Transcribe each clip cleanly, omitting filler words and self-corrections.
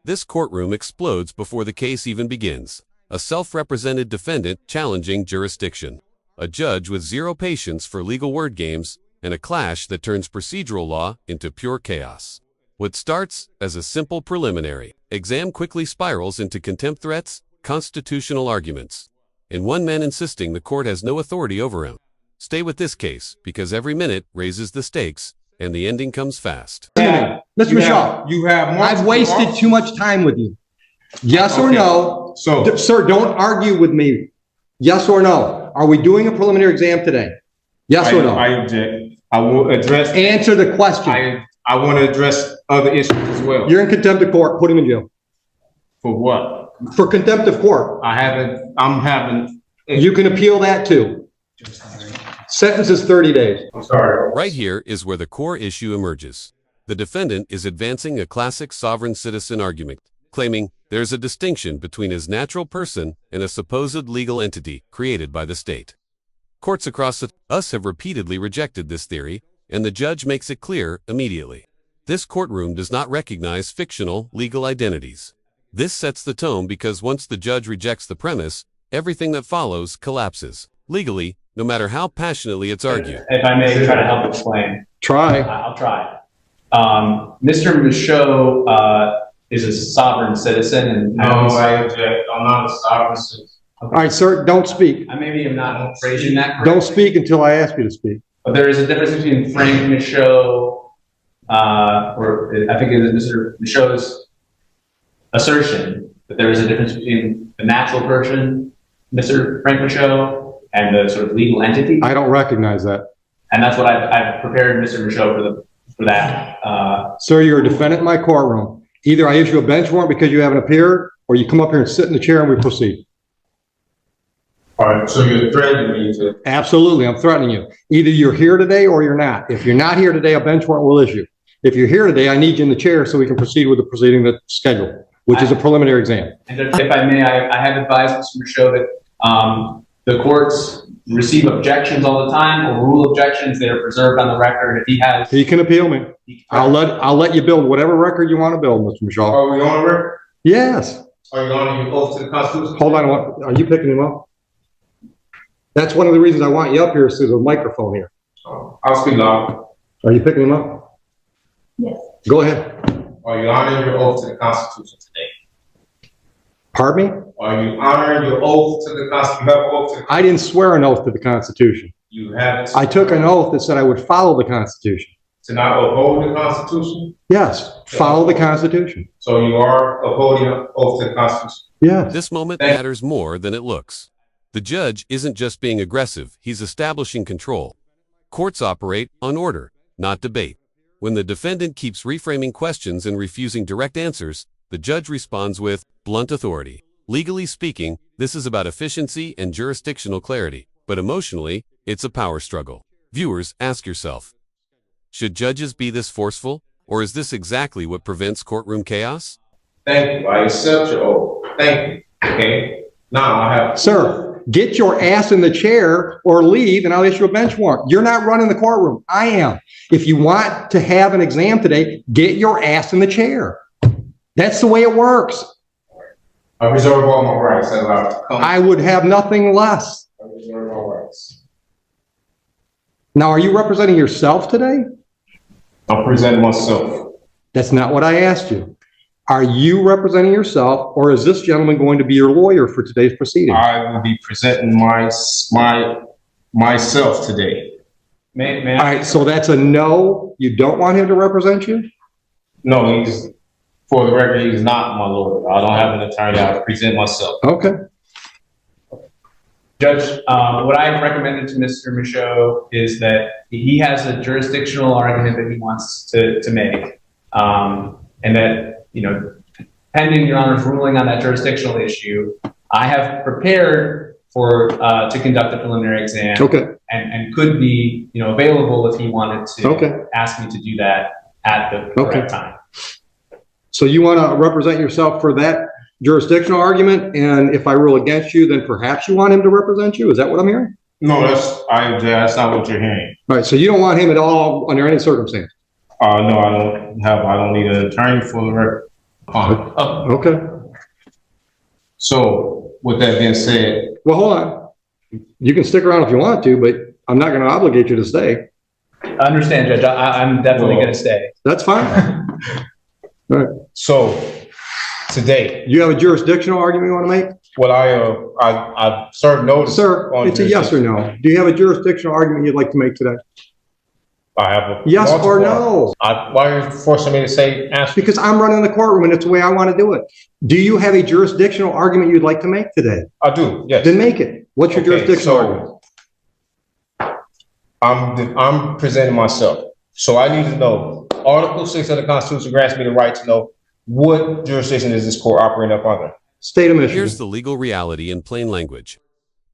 This courtroom explodes before the case even begins. A self-represented defendant challenging jurisdiction. A judge with zero patience for legal word games, and a clash that turns procedural law into pure chaos. What starts as a simple preliminary exam quickly spirals into contempt threats, constitutional arguments, and one man insisting the court has no authority over him. Stay with this case, because every minute raises the stakes, and the ending comes fast. Mr. Michaud, I've wasted too much time with you. Yes or no? So, sir, don't argue with me. Yes or no? Are we doing a preliminary exam today? Yes or no? I object. I will address. Answer the question. I want to address other issues as well. You're in contempt of court. Put him in jail. For what? For contempt of court. I'm having. You can appeal that too. Sentence is 30 days. I'm sorry. Right here is where the core issue emerges. The defendant is advancing a classic sovereign citizen argument, claiming there's a distinction between his natural person and a supposed legal entity created by the state. Courts across us have repeatedly rejected this theory, and the judge makes it clear immediately. This courtroom does not recognize fictional legal identities. This sets the tone because once the judge rejects the premise, everything that follows collapses. Legally, no matter how passionately it's argued. If I may try to help explain. Try. I'll try. Mr. Michaud is a sovereign citizen. And no, I object. I'm not a sovereign citizen. Okay. All right, sir, don't speak. I maybe am not phrasing that correctly. Don't speak until I ask you to speak. But there is a difference between Frank Michaud, or I think it is Mr. Michaud's assertion that there is a difference between the natural person, Mr. Frank Michaud, and the sort of legal entity. I don't recognize that. And that's what I've prepared Mr. Michaud for that. Sir, you're a defendant in my courtroom. Either I issue a bench warrant because you haven't appeared, or you come up here and sit in the chair and we proceed. All right, so you're threatening me to... Absolutely, I'm threatening you. Either you're here today or you're not. If you're not here today, a bench warrant will issue. If you're here today, I need you in the chair so we can proceed with the proceeding that's scheduled, which is a preliminary exam. And if I may, I have advised Mr. Michaud that the courts receive objections all the time, or rule objections that are preserved on the record. If he has... He can appeal me. I'll let you build whatever record you want to build, Mr. Michaud. Are we on record? Yes. Are you on your oath to the Constitution? Hold on, are you picking him up? That's one of the reasons I want you up here, is there's a microphone here. Oh, I'll speak loud. Are you picking him up? Yes. Go ahead. Are you honoring your oath to the Constitution today? Pardon me? Are you honoring your oath to the Constitution? I didn't swear an oath to the Constitution. You haven't. I took an oath that said I would follow the Constitution. To not uphold the Constitution? Yes, follow the Constitution. So you are upholding an oath to the Constitution? Yes. This moment matters more than it looks. The judge isn't just being aggressive, he's establishing control. Courts operate on order, not debate. When the defendant keeps reframing questions and refusing direct answers, the judge responds with blunt authority. Legally speaking, this is about efficiency and jurisdictional clarity, but emotionally, it's a power struggle. Viewers, ask yourself, should judges be this forceful, or is this exactly what prevents courtroom chaos? Thank you. I accept your oath. Thank you. Okay. Now I have... Sir, get your ass in the chair or leave and I'll issue a bench warrant. You're not running the courtroom. I am. If you want to have an exam today, get your ass in the chair. That's the way it works. I reserve all my rights. I would have nothing less. I reserve all rights. Now, are you representing yourself today? I'll present myself. That's not what I asked you. Are you representing yourself, or is this gentleman going to be your lawyer for today's proceedings? I will be presenting myself today. All right, so that's a no. You don't want him to represent you? No, for the record, he's not my lawyer. I don't have an attorney. I present myself. Okay. Judge, what I've recommended to Mr. Michaud is that he has a jurisdictional argument that he wants to make, and that, you know, pending Your Honor's ruling on that jurisdictional issue, I have prepared to conduct a preliminary exam. Okay. And could be, you know, available if he wanted to ask me to do that at the correct time. So you want to represent yourself for that jurisdictional argument, and if I rule against you, then perhaps you want him to represent you? Is that what I'm hearing? No, that's not what you're hearing. All right, so you don't want him at all under any circumstance? No, I don't need an attorney for the record. Okay. So with that being said, Well, hold on. You can stick around if you want to, but I'm not going to obligate you to stay. I understand, Judge. I'm definitely going to stay. That's fine. All right. so today, You have a jurisdictional argument you want to make? well, I served notice. Sir, it's a yes or no. Do you have a jurisdictional argument you'd like to make today? I have a Yes or no? why are you forcing me to say answer? Because I'm running the courtroom and it's the way I want to do it. Do you have a jurisdictional argument you'd like to make today? I do, yes. Then make it. What's your jurisdictional argument? I'm presenting myself. So I need to know, Article 6 of the Constitution grants me the right to know what jurisdiction is this court operating up under? State of Michigan. Here's the legal reality in plain language.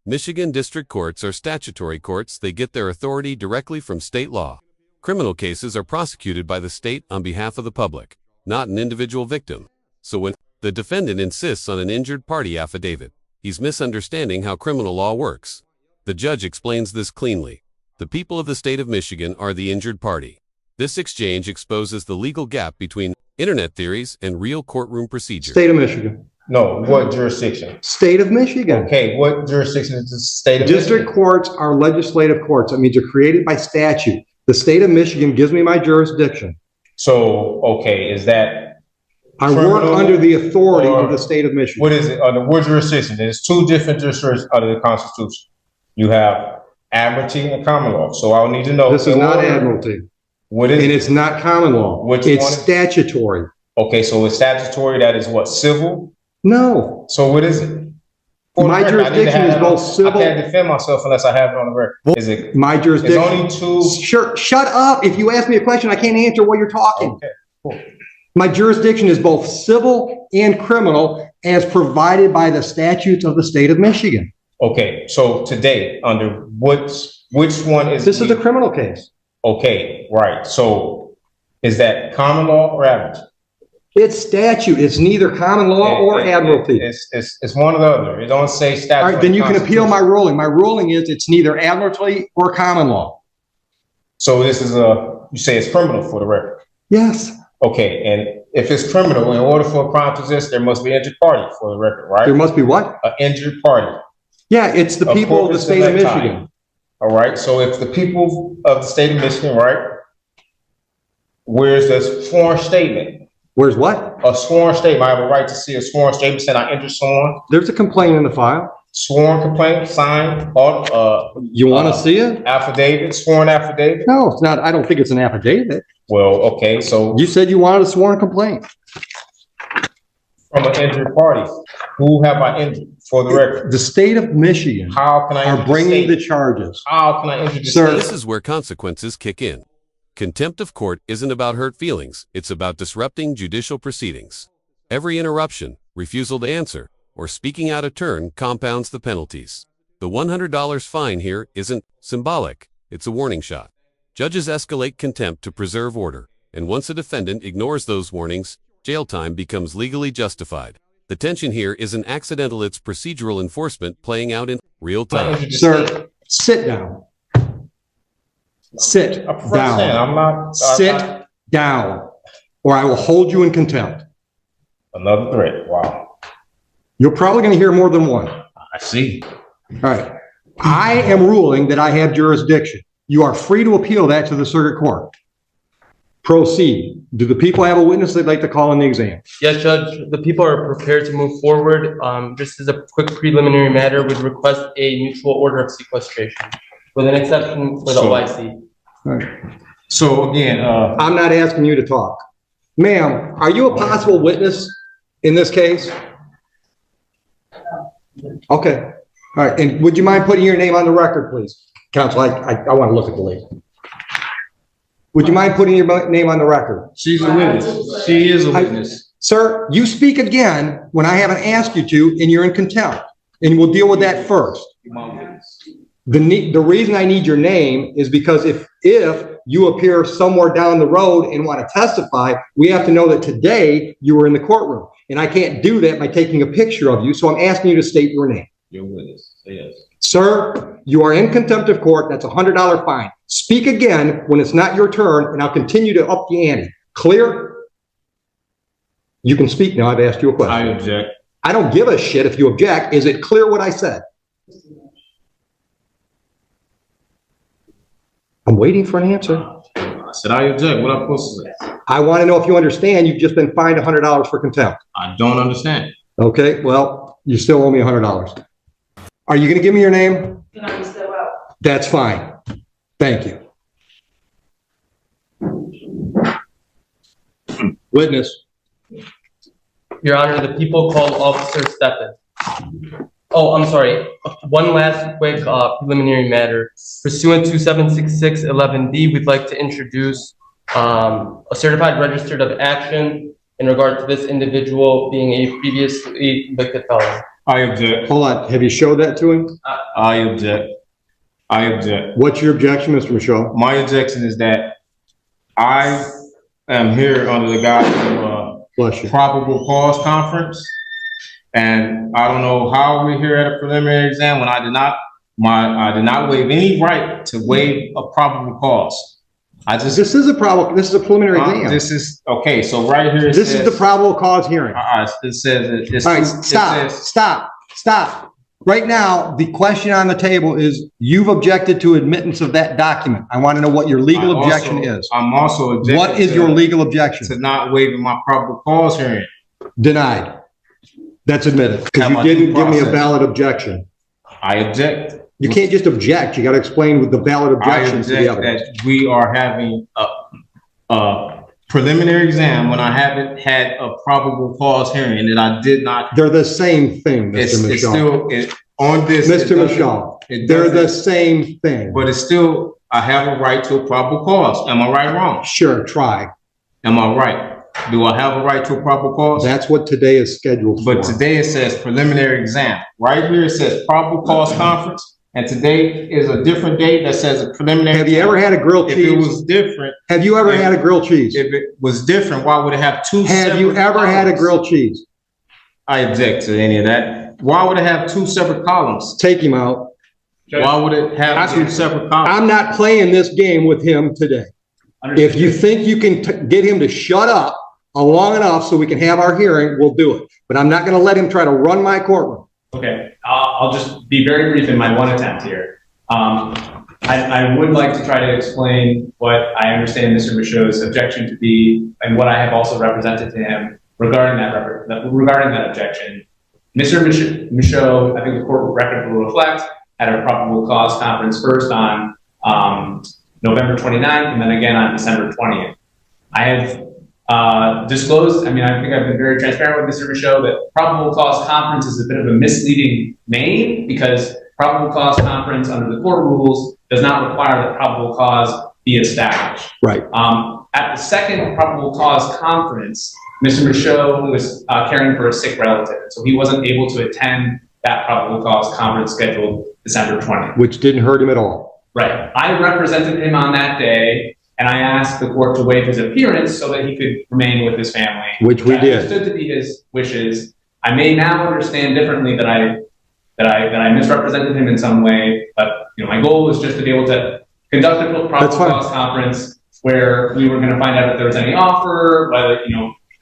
Michigan district courts are statutory courts. They get their authority directly from state law. Criminal cases are prosecuted by the state on behalf of the public, not an individual victim. So when the defendant insists on an injured party affidavit, he's misunderstanding how criminal law works. The judge explains this cleanly. The people of the state of Michigan are the injured party. This exchange exposes the legal gap between internet theories and real courtroom procedure. State of Michigan. No, what jurisdiction? State of Michigan. Okay, what jurisdiction is the state of District Michigan? courts are legislative courts. That means they're created by statute. The state of Michigan gives me my jurisdiction. So, okay, is that I work criminal under the authority or of the state of Michigan. what is it under what jurisdiction? There's two different jurisdictions under the Constitution. You have admiralty and common law. So I'll need to know. This is not admiralty. What is And it? it's not common law. Which It's one? statutory. Okay, so it's statutory. That is what, civil? No. So what is it? For the My record, I need to jurisdiction have is it both on- civil- I can't defend myself unless I have it on the record. Is it? My It's jurisdiction. only two. Sure. Shut up. If you ask me a question, I can't answer while you're talking. Okay, cool. My jurisdiction is both civil and criminal as provided by the statutes of the state of Michigan. Okay, so today, under which one is? This is a criminal case. Okay, right. So is that common law or admiralty? It's statute. It's neither common law or admiralty. It's one or the other. It don't say statute. All right, then you can appeal my ruling. My ruling is it's neither admiralty or common law. So this is you say it's criminal for the record. Yes. Okay, and if it's criminal, in order for a crime to exist, there must be an injured party for the record, right? There must be what? An injured party. Yeah, it's the people of the state of Michigan. All right, so if the people of the state of Michigan, right? Where's the sworn statement? Where's what? A sworn statement. I have a right to see a sworn statement saying I injured someone. There's a complaint in the file. Sworn complaint, signed, You want to see it? affidavit, sworn affidavit. No, it's not. I don't think it's an affidavit. Well, okay, so You said you wanted a sworn complaint. from an injured party, who have I injured for the record? The state of Michigan How can I are injure bringing the the state? charges. How can I injure the Sir. state? This is where consequences kick in. Contempt of court isn't about hurt feelings, it's about disrupting judicial proceedings. Every interruption, refusal to answer, or speaking out of turn compounds the penalties. The $100 fine here isn't symbolic, it's a warning shot. Judges escalate contempt to preserve order, and once a defendant ignores those warnings, jail time becomes legally justified. The tension here isn't accidental, it's procedural enforcement playing out in real time. Sir, sit down. Sit I'm saying, down. I'm not. Sit down, or I will hold you in contempt. Another threat. Wow. You're probably going to hear more than one. I see. All right. I am ruling that I have jurisdiction. You are free to appeal that to the circuit court. Proceed. Do the people have a witness they'd like to call in the exam? Yes, Judge, the people are prepared to move forward. Just as a quick preliminary matter, we'd request a mutual order of sequestration with an exception for the OIC. All right. So again, I'm not asking you to talk. Ma'am, are you a possible witness in this case? Okay. All right. And would you mind putting your name on the record, please? Counsel, I want to look at the lady. Would you mind putting your name on the record? She's a witness. She is a witness. Sir, you speak again when I haven't asked you to, and you're in contempt. And we'll deal with that first. The reason I need your name is because if you appear somewhere down the road and want to testify, we have to know that today you were in the courtroom. And I can't do that by taking a picture of you, so I'm asking you to state your name. Your witness. Yes. Sir, you are in contempt of court. That's a $100 fine. Speak again when it's not your turn, and I'll continue to up the ante. Clear? You can speak now. I've asked you a question. I object. I don't give a shit if you object. Is it clear what I said? I'm waiting for an answer. I said I object. What am I supposed to say? I want to know if you understand you've just been fined $100 for contempt. I don't understand. Okay, well, you still owe me $100. Are you going to give me your name? That's fine. Thank you. Witness. Your Honor, the people called Officer Steppen. Oh, I'm sorry. One last quick preliminary matter. Pursuant to 76611D, we'd like to introduce a certified registered of action in regard to this individual being a previously convicted felon. I object. Hold on. Have you showed that to him? I object. I object. What's your objection, Mr. Michaud? My objection is that I am here under the guise of Bless you. probable cause conference. And I don't know how we're here at a preliminary exam when I did not waive any right to waive a probable cause. This is a preliminary exam. This is okay. So right here, This is the probable cause hearing. It says. All right, stop. Right now, the question on the table is you've objected to admittance of that document. I want to know what your legal objection is. I'm also objecting. What is your legal objection? To not waiving my probable cause hearing. Denied. That's admitted because you didn't give me a valid objection. I object. You can't just object. You got to explain with the valid objections to the evidence. That we are having a preliminary exam when I haven't had a probable cause hearing that I did not. They're the same thing, Mr. Michaud. On this, Mr. Michaud, they're the same thing. But it's still, I have a right to a probable cause. Am I right or wrong? Sure, try. Am I right? Do I have a right to a probable cause? That's what today is scheduled for. But today it says preliminary exam. Right here it says probable cause conference. And today is a different date that says a preliminary. Have you ever had a grilled cheese? If it was different. Have you ever had a grilled cheese? If it was different, why would it have two separate Have you ever had a grilled cheese? I object to any of that. Why would it have two separate columns? Take him out. Why would it have two separate columns? I'm not playing this game with him today. If you think you can get him to shut up long enough so we can have our hearing, we'll do it. But I'm not going to let him try to run my courtroom. Okay, I'll just be very brief in my one attempt here. I would like to try to explain what I understand Mr. Michaud's objection to be, and what I have also represented to him regarding that objection. Mr. Michaud, I think the court record will reflect, had a probable cause conference first on November 29th and then again on December 20th. I have disclosed, I think I've been very transparent with Mr. Michaud that probable cause conference is a bit of a misleading name because probable cause conference under the court rules does not require that probable cause be established. Right. At the second probable cause conference, Mr. Michaud was caring for a sick relative, so he wasn't able to attend that probable cause conference scheduled December 20th. Which didn't hurt him at all. Right. I represented him on that day, and I asked the court to waive his appearance so that he could remain with his family. Which we did. Understood to be his wishes. I may now understand differently that I misrepresented him in some way, but my goal was just to be able to conduct a probable cause conference where we were going to find out if there was any offer, whether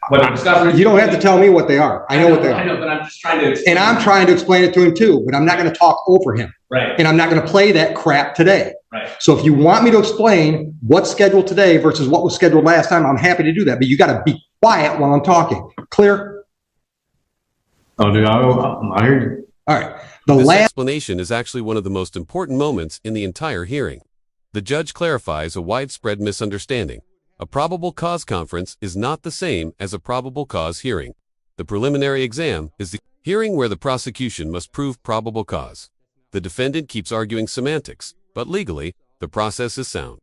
what discoveries. You don't have to tell me what they are. I know what they are. I know, but I'm just trying to explain. And I'm trying to explain it to him too, but I'm not going to talk over him. Right. And I'm not going to play that crap today. Right. So if you want me to explain what's scheduled today versus what was scheduled last time, I'm happy to do that. But you got to be quiet while I'm talking. Clear? Oh, dude, I hear you. All right. This explanation is actually one of the most important moments in the entire hearing. The judge clarifies a widespread misunderstanding. A probable cause conference is not the same as a probable cause hearing. The preliminary exam is the hearing where the prosecution must prove probable cause. The defendant keeps arguing semantics, but legally, the process is sound.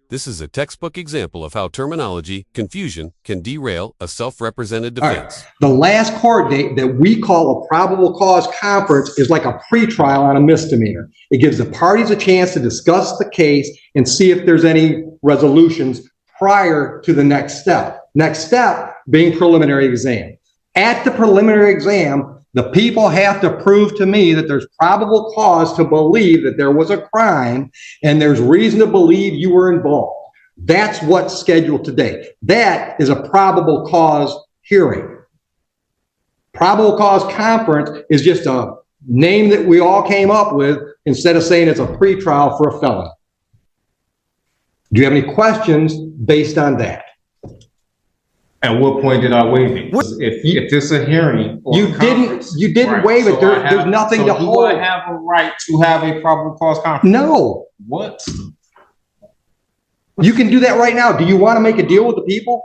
This is a textbook example of how terminology confusion can derail a self-represented defense. Right. The last court date that we call a probable cause conference is like a pretrial on a misdemeanor. It gives the parties a chance to discuss the case and see if there's any resolutions prior to the next step. Next step being preliminary exam. At the preliminary exam, the people have to prove to me that there's probable cause to believe that there was a crime and there's reason to believe you were involved. That's what's scheduled today. That is a probable cause hearing. Probable cause conference is just a name that we all came up with instead of saying it's a pretrial for a felon. Do you have any questions based on that? At what point did I waive it? If it's a hearing, or You a conference, didn't right, waive it. so I There's nothing so to do hold. I have a right to have a probable cause conference? No, What? you can do that right now. Do you want to make a deal with the people?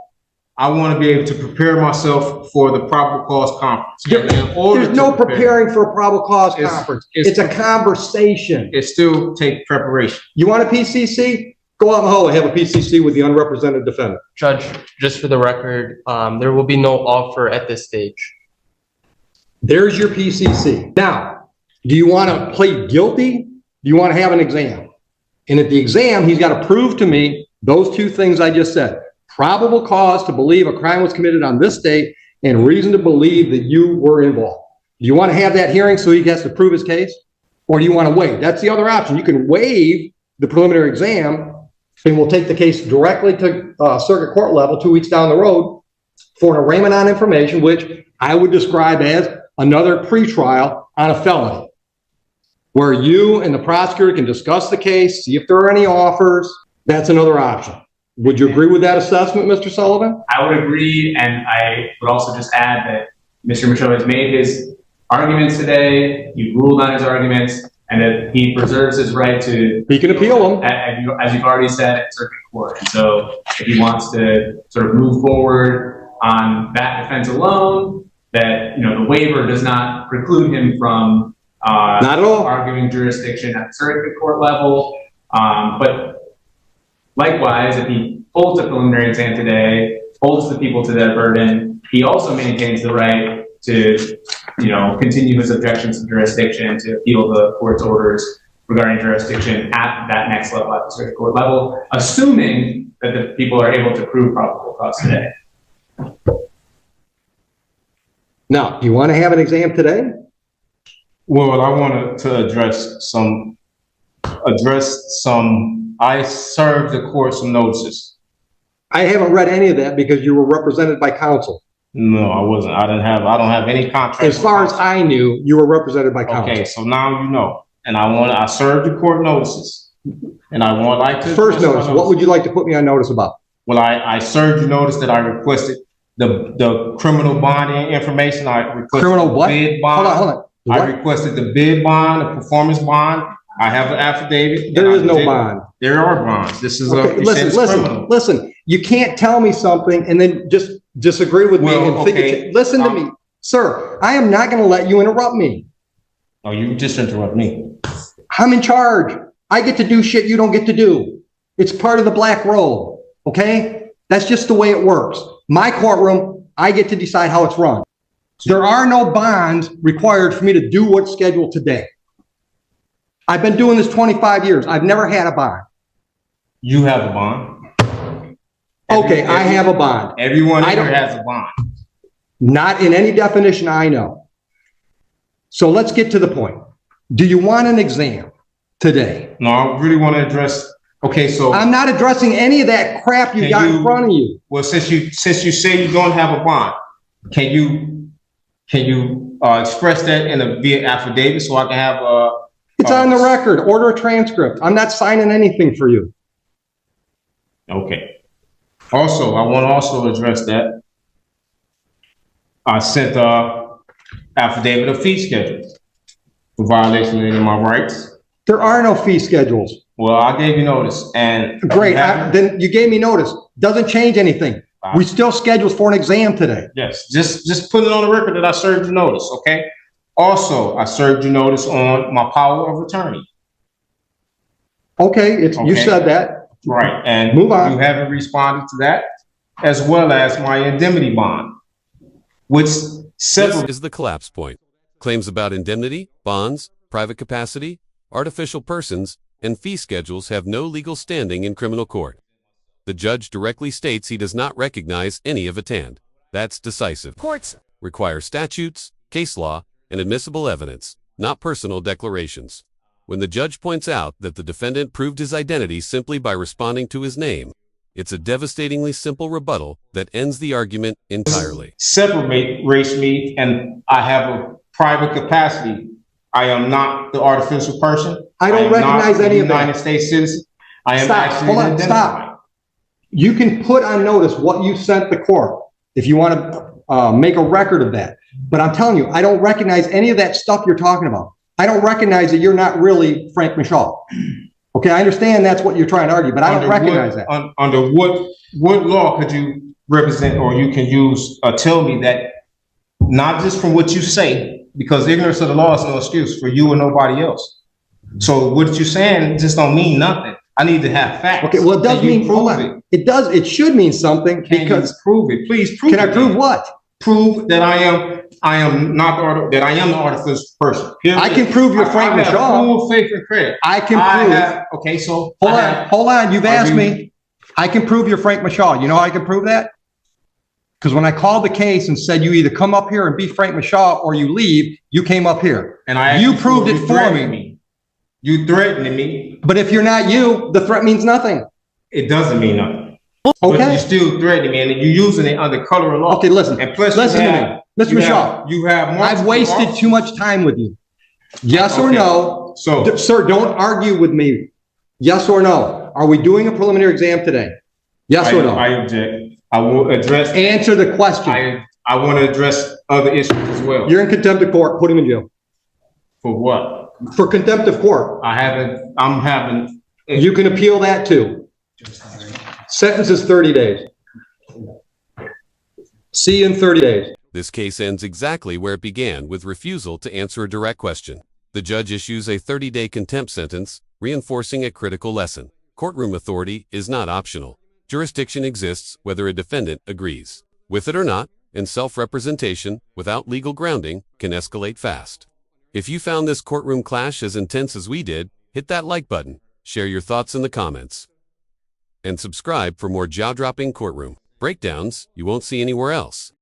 I want to be able to prepare myself for the probable cause conference. And in order There's no to prepare, preparing for a probable cause It's- conference. it's- It's a conversation. it still takes preparation. You want a PCC? Go out in the hallway, have a PCC with the unrepresented defendant. Judge, just for the record, there will be no offer at this stage. There's your PCC. Now, do you want to plead guilty? Do you want to have an exam? And at the exam, he's got to prove to me those two things I just said. Probable cause to believe a crime was committed on this date and reason to believe that you were involved. Do you want to have that hearing so he has to prove his case? Or do you want to waive? That's the other option. You can waive the preliminary exam and we'll take the case directly to circuit court level 2 weeks down the road for an arraignment on information, which I would describe as another pretrial on a felony, where you and the prosecutor can discuss the case, see if there are any offers. That's another option. Would you agree with that assessment, Mr. Sullivan? I would agree, and I would also just add that Mr. Michaud has made his arguments today, he ruled on his arguments, and that he preserves his right to— He can appeal them. as you've already said, at circuit court. And so if he wants to sort of move forward on that defense alone, that, you know, the waiver does not preclude him from Not at all. arguing jurisdiction at the circuit court level. But likewise, if he holds a preliminary exam today, holds the people to their burden, he also maintains the right to, you know, continue his objections to jurisdiction, to appeal the court's orders regarding jurisdiction at that next level, at the circuit court level, assuming that the people are able to prove probable cause today. Now, do you want to have an exam today? Well, I wanted to address some, I served the court some notices. I haven't read any of that because you were represented by counsel. No, I wasn't. I don't have any contract. As far as I knew, you were represented by counsel. Okay, so now you know. And I served the court notices. And I would like to— First notice, what would you like to put me on notice about? Well, I served you notice that I requested the criminal bonding information. I requested Criminal the what? bid bond. Hold on. I What? requested the bid bond, the performance bond. I have the affidavit. There is no bond. There are bonds. This is Okay, you said it's criminal. listen. You can't tell me something and then just disagree with me Well, and think okay. listen to me. Sir, I am not going to let you interrupt me. Oh, you just interrupt me. I'm in charge. I get to do shit you don't get to do. It's part of the black robe, okay? That's just the way it works. My courtroom, I get to decide how it's run. There are no bonds required for me to do what's scheduled today. I've been doing this 25 years. I've never had a bond. You have a bond. Okay, I have a bond. Everyone I here don't- has a bond. Not in any definition I know. So let's get to the point. Do you want an exam today? No, I really want to address. Okay, so I'm not addressing any of that crap you Can got in you- front of you. well, since you say you don't have a bond, can you express that in a via affidavit so I can have a? It's on the record. Order a transcript. I'm not signing anything for you. Okay. Also, I want to also address that. I sent a affidavit of fee schedule for violation of any of my rights. There are no fee schedules. Well, I gave you notice and. Great. Then you gave me notice. Doesn't change anything. We still scheduled for an exam today. Yes, just put it on the record that I served you notice, okay? Also, I served you notice on my power of attorney. Okay, you Okay. said that. Right, and Move on. you haven't responded to that, as well as my indemnity bond, which This several, is the collapse point. Claims about indemnity, bonds, private capacity, artificial persons, and fee schedules have no legal standing in criminal court. The judge directly states he does not recognize any of attend. That's decisive. Courts require statutes, case law, and admissible evidence, not personal declarations. When the judge points out that the defendant proved his identity simply by responding to his name, It's a devastatingly simple rebuttal that ends the argument entirely. Separates me, and I have a private capacity. I am not the artificial person. I don't am recognize not any a of that. United States citizen. I am Stop. actually Hold on. identified. Stop. You can put on notice what you sent the court if you want to make a record of that. But I'm telling you, I don't recognize any of that stuff you're talking about. I don't recognize that you're not really Frank Michaud. Okay, I understand that's what you're trying to argue, but I don't recognize that. Under what law could you represent, or you can use, tell me that, not just from what you say, because ignorance of the law is no excuse for you or nobody else. So what you're saying just don't mean nothing. I need to have facts. Okay, well, it does mean, prove hold on. It does, it should mean something because. Prove it, please prove it. Can I prove what? Prove that I am not that I am the artificial person. I can prove you're Frank Michaud. I have full faith and credit. I can prove. Okay, so hold on. You've asked me. I can prove you're Frank Michaud. You know how I can prove that? Because when I called the case and said you either come up here and be Frank Michaud or you leave, you came up here. And you proved it for me. You threatened me. But if you're not you, the threat means nothing. It doesn't mean nothing. Okay. But you're still threatening me, and you're using it under color of law. Okay, listen. And plus, listen to me. Mr. Michaud. You have I've wasted too much time with you. Yes or no? So, sir, don't argue with me. Yes or no? Are we doing a preliminary exam today? Yes or no? I object. I will address. Answer the question. I want to address other issues as well. You're in contempt of court. Put him in jail. For what? For contempt of court. I'm having. You can appeal that too. Sentence is 30 days. See you in 30 days. This case ends exactly where it began, with refusal to answer a direct question. The judge issues a 30-day contempt sentence, reinforcing a critical lesson. Courtroom authority is not optional. Jurisdiction exists whether a defendant agrees with it or not, and self-representation, without legal grounding, can escalate fast. If you found this courtroom clash as intense as we did, hit that like button, share your thoughts in the comments, and subscribe for more jaw-dropping courtroom breakdowns you won't see anywhere else.